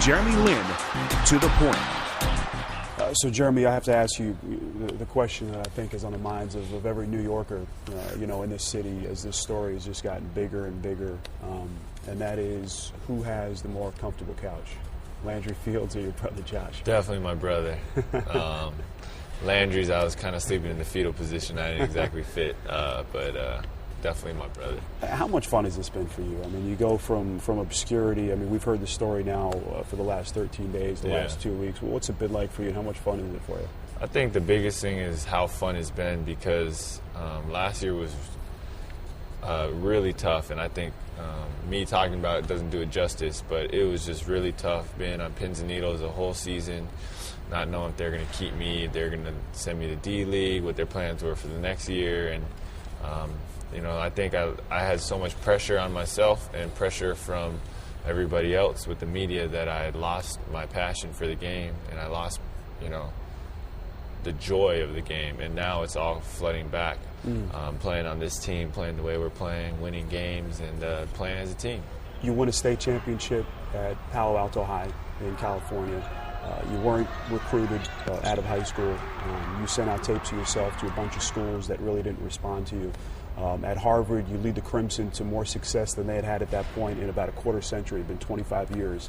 Jeremy Lin to the point. So, Jeremy, I have to ask you the question that I think is on the minds of every New Yorker, in this city as this story has just gotten bigger and bigger, and that is, who has the more comfortable couch, Landry Fields or your brother Josh? Definitely my brother. Landry's, I was kind of sleeping in the fetal position. I didn't exactly fit, but definitely my brother. How much fun has this been for you? I mean, you go from obscurity. I mean, we've heard the story now for the last 13 days, the last 2 weeks. What's it been like for you, and how much fun is it for you? I think the biggest thing is how fun it's been, because last year was really tough, and I think me talking about it doesn't do it justice, but it was just really tough being on pins and needles the whole season, not knowing if they're going to keep me, if they're going to send me to D-League, what their plans were for the next year, and I think I had so much pressure on myself and pressure from everybody else with the media that I had lost my passion for the game, and I lost, the joy of the game. And now it's all flooding back, playing on this team, playing the way we're playing, winning games, and playing as a team. You won a state championship at Palo Alto High in California. You weren't recruited out of high school. You sent out tapes of yourself to a bunch of schools that really didn't respond to you. At Harvard, you lead the Crimson to more success than they had had at that point in about a quarter century. It's been 25 years.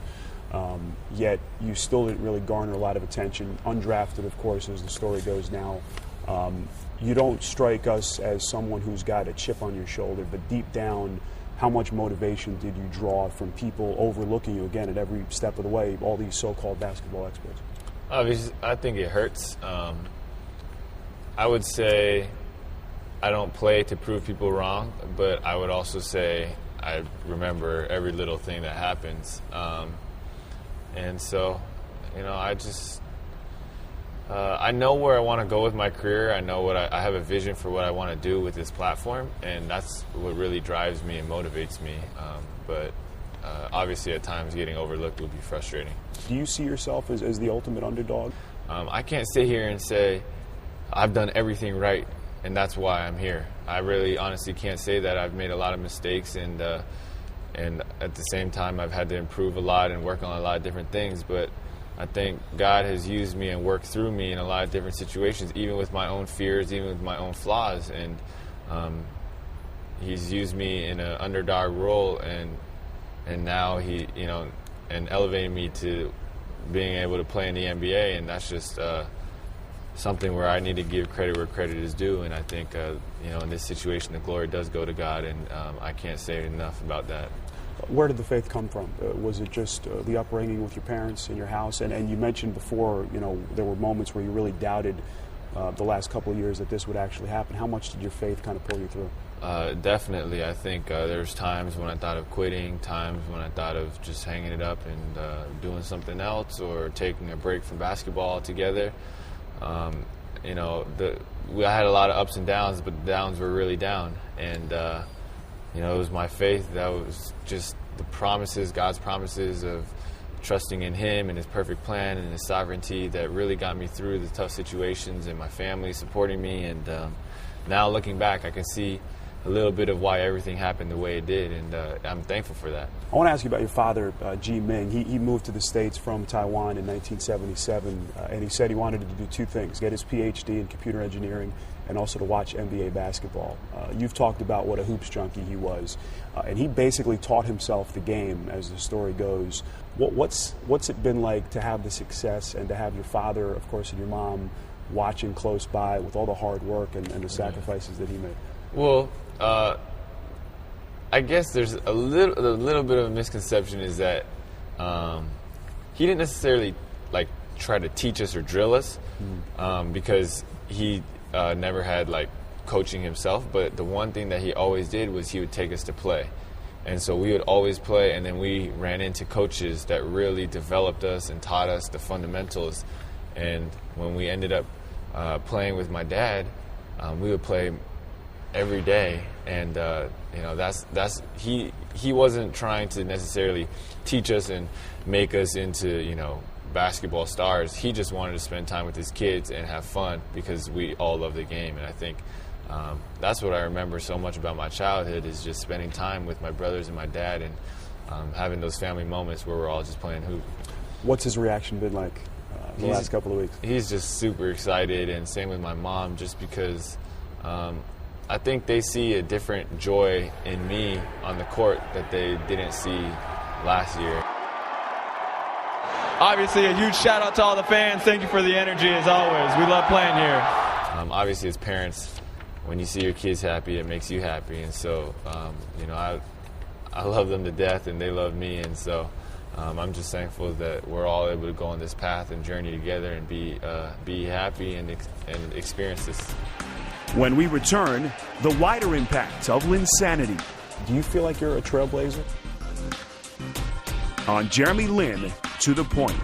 Yet you still didn't really garner a lot of attention. Undrafted, of course, as the story goes now. You don't strike us as someone who's got a chip on your shoulder, but deep down, how much motivation did you draw from people overlooking you, again, at every step of the way, all these so-called basketball experts? Obviously, I think it hurts. I would say I don't play to prove people wrong, but I would also say I remember every little thing that happens. And so, I know where I want to go with my career. I know I have a vision for what I want to do with this platform, and that's what really drives me and motivates me. But obviously, at times, getting overlooked would be frustrating. Do you see yourself as the ultimate underdog? I can't sit here and say I've done everything right, and that's why I'm here. I really honestly can't say that. I've made a lot of mistakes, and at the same time I've had to improve a lot and work on a lot of different things, but I think God has used me and worked through me in a lot of different situations, even with my own fears, even with my own flaws, and He's used me in an underdog role, and now and elevating me to being able to play in the NBA, and that's just something where I need to give credit where credit is due, and I think in this situation the glory does go to God, and I can't say enough about that. Where did the faith come from? Was it just the upbringing with your parents in your house? And you mentioned before, there were moments where you really doubted the last couple of years that this would actually happen. How much did your faith kind of pull you through? Definitely. I think there's times when I thought of quitting, times when I thought of just hanging it up and doing something else or taking a break from basketball altogether. I had a lot of ups and downs, but the downs were really down. And, it was my faith that was just the promises, God's promises of trusting in Him and His perfect plan and His sovereignty that really got me through the tough situations, and my family supporting me. And now looking back, I can see a little bit of why everything happened the way it did, and I'm thankful for that. I want to ask you about your father, Ji Ming. He moved to the States from Taiwan in 1977, and he said he wanted to do two things: get his PhD in computer engineering and also to watch NBA basketball. You've talked about what a hoops junkie he was, and he basically taught himself the game, as the story goes. What's it been like to have the success and to have your father, of course, and your mom watching close by with all the hard work and the sacrifices that he made? Well, I guess there's a little bit of a misconception is that he didn't necessarily try to teach us or drill us because he never had coaching himself. But the one thing that he always did was he would take us to play, and so we would always play. And then we ran into coaches that really developed us and taught us the fundamentals. And when we ended up playing with my dad, we would play every day, and he wasn't trying to necessarily teach us and make us into basketball stars. He just wanted to spend time with his kids and have fun because we all love the game. And I think that's what I remember so much about my childhood, is just spending time with my brothers and my dad, and having those family moments where we're all just playing hoop. What's his reaction been like the last couple of weeks? He's just super excited, and same with my mom, just because I think they see a different joy in me on the court that they didn't see last year. Obviously, a huge shout out to all the fans. Thank you for the energy as always. We love playing here. Obviously, as parents, when you see your kids happy, it makes you happy, and so you know, I love them to death, and they love me, and so I'm just thankful that we're all able to go on this path and journey together and be happy and experience this. When we return, the wider impact of Linsanity. Do you feel like you're a trailblazer? On Jeremy Lin, To The Point.